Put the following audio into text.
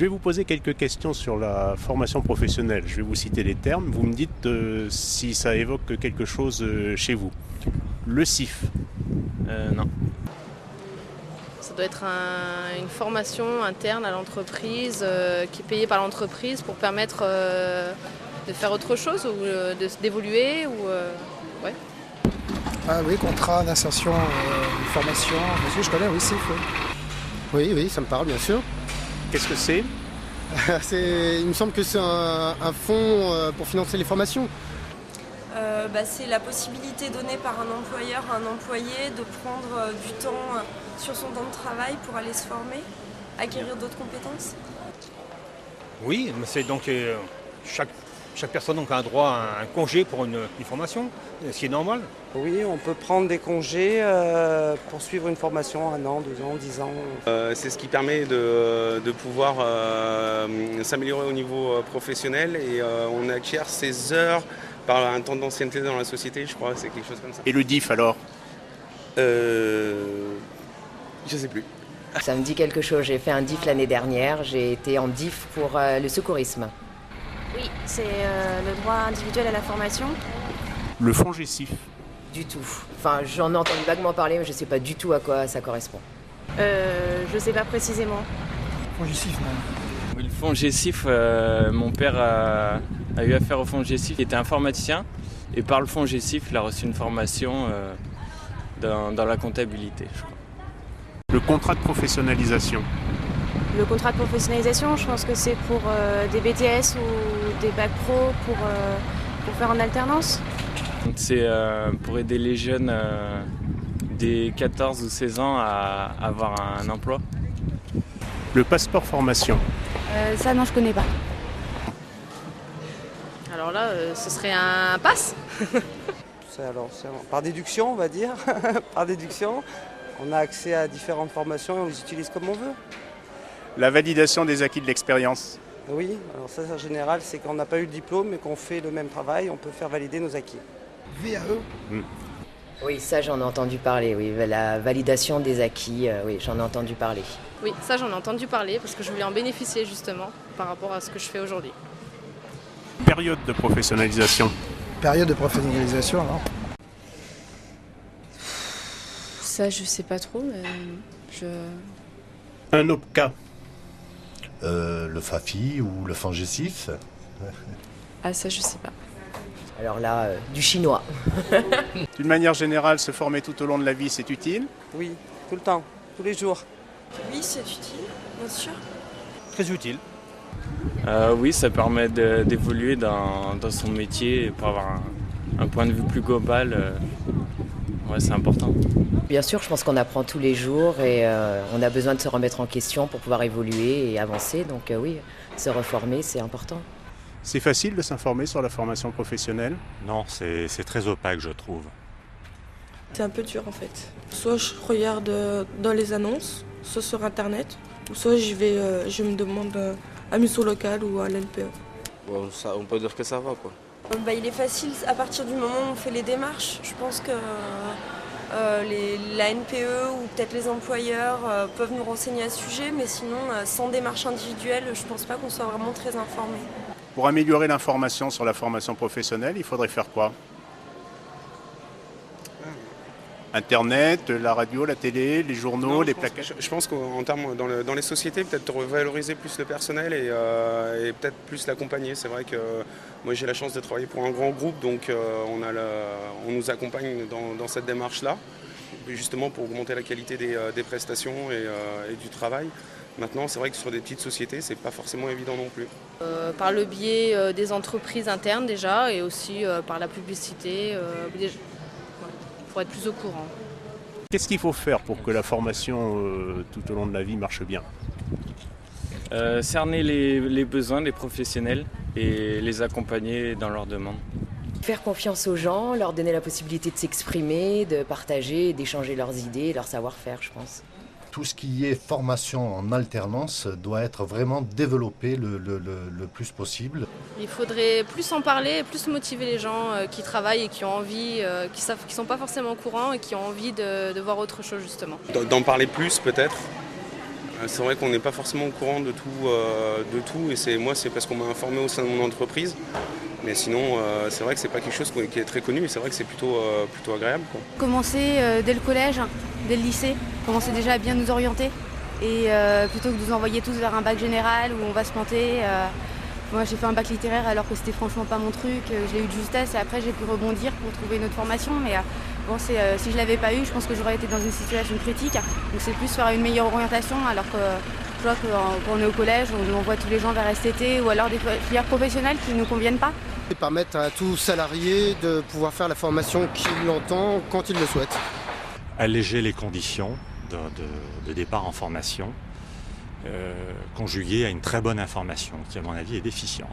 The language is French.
vais vous poser quelques questions sur la formation professionnelle. Je vais vous citer les termes. Vous me dites si ça évoque quelque chose chez vous. Le CIF. Non. Ça doit être une formation interne à l'entreprise qui est payée par l'entreprise pour permettre de faire autre chose ou d'évoluer ouais. Ah oui, contrat d'insertion, formation. Monsieur, je connais, oui, CIF. Oui, ça me parle, bien sûr. Qu'est-ce que c'est? Il me semble que c'est un fonds pour financer les formations. C'est la possibilité donnée par un employeur à un employé de prendre du temps sur son temps de travail pour aller se former, acquérir d'autres compétences. Oui, mais c'est donc chaque personne donc, a un droit à un congé pour une formation, ce qui est normal. Oui, on peut prendre des congés pour suivre une formation, 1 an, 2 ans, 10 ans. C'est ce qui permet de pouvoir s'améliorer au niveau professionnel et on acquiert ses heures par un temps d'ancienneté dans la société, je crois, c'est quelque chose comme ça. Et le DIF alors? Je sais plus. Ça me dit quelque chose, j'ai fait un DIF l'année dernière, j'ai été en DIF pour le secourisme. Oui, c'est le droit individuel à la formation. Le fonds GESIF? Du tout. Enfin, j'en ai entendu vaguement parler, mais je ne sais pas du tout à quoi ça correspond. Je ne sais pas précisément. Fonds GESIF, non. Oui, le fonds GESIF, mon père a eu affaire au fonds GESIF. Il était informaticien et par le fonds GESIF, il a reçu une formation dans la comptabilité, je crois. Le contrat de professionnalisation? Le contrat de professionnalisation, je pense que c'est pour des BTS ou des bacs pro pour faire en alternance. C'est pour aider les jeunes des 14 ou 16 ans à avoir un emploi. Le passeport formation? Ça, non, je connais pas. Alors là, ce serait un pass. C'est par déduction, on va dire. Par déduction, on a accès à différentes formations et on les utilise comme on veut. La validation des acquis de l'expérience? Oui, alors ça en général, c'est qu'on n'a pas eu le diplôme mais qu'on fait le même travail, on peut faire valider nos acquis. VAE? Oui, ça j'en ai entendu parler, oui. La validation des acquis, oui, j'en ai entendu parler. Oui, ça j'en ai entendu parler parce que je voulais en bénéficier justement par rapport à ce que je fais aujourd'hui. Période de professionnalisation? Période de professionnalisation, alors? Ça je sais pas trop, mais Un OPCA? Le FAFI ou le fonds GESIF. Ah ça je sais pas. Alors là, du chinois. D'une manière générale, se former tout au long de la vie, c'est utile? Oui, tout le temps, tous les jours. Oui, c'est utile, bien sûr. Très utile. Oui, ça permet d'évoluer dans son métier pour avoir un point de vue plus global. Ouais, c'est important. Bien sûr, je pense qu'on apprend tous les jours et on a besoin de se remettre en question pour pouvoir évoluer et avancer. Donc oui, se reformer, c'est important. C'est facile de s'informer sur la formation professionnelle? Non, c'est très opaque, je trouve. C'est un peu dur en fait. Soit je regarde dans les annonces, soit sur internet, ou soit je me demande à Musso Local ou à l'NPE. Bon, ça, on peut dire que ça va quoi. Il est facile à partir du moment où on fait les démarches. Je pense que la NPE ou peut-être les employeurs peuvent nous renseigner à ce sujet, mais sinon, sans démarche individuelle, je ne pense pas qu'on soit vraiment très informé. Pour améliorer l'information sur la formation professionnelle, il faudrait faire quoi? Internet, la radio, la télé, les journaux, les plaquettes? Je pense qu'en termes dans les sociétés, peut-être revaloriser plus le personnel et peut-être plus l'accompagner. C'est vrai que moi j'ai la chance de travailler pour un grand groupe, donc on nous accompagne dans cette démarche-là, justement pour augmenter la qualité des prestations et du travail. Maintenant, c'est vrai que sur des petites sociétés, c'est pas forcément évident non plus. Par le biais des entreprises internes déjà et aussi par la publicité. Pour être plus au courant. Qu'est-ce qu'il faut faire pour que la formation tout au long de la vie marche bien? Cerner les besoins des professionnels et les accompagner dans leurs demandes. Faire confiance aux gens, leur donner la possibilité de s'exprimer, de partager, d'échanger leurs idées, leur savoir-faire, je pense. Tout ce qui est formation en alternance doit être vraiment développé le plus possible. Il faudrait plus en parler, plus motiver les gens qui travaillent et qui ont envie, qui ne sont pas forcément au courant et qui ont envie de voir autre chose justement. D'en parler plus peut-être, C'est vrai qu'on n'est pas forcément au courant de tout et c'est parce qu'on m'a informé au sein de mon entreprise. Mais sinon, c'est vrai que c'est pas quelque chose qui est très connu et c'est vrai que c'est plutôt agréable, quoi. Commencer dès le collège, dès le lycée, commencer déjà à bien nous orienter et plutôt que de nous envoyer tous vers un bac général où on va se planter. Moi j'ai fait un bac littéraire alors que c'était franchement pas mon truc, je l'ai eu de justesse et après j'ai pu rebondir pour trouver une autre formation. Mais bon, si je l'avais pas eu, je pense que j'aurais été dans une situation critique. Donc c'est plus faire une meilleure orientation alors que je vois que quand on est au collège, on envoie tous les gens vers STT ou alors des filières professionnelles qui ne nous conviennent pas. Et permettre à tout salarié de pouvoir faire la formation qu'il entend quand il le souhaite. Alléger les conditions de départ en formation, conjugué à une très bonne information qui à mon avis est déficiente.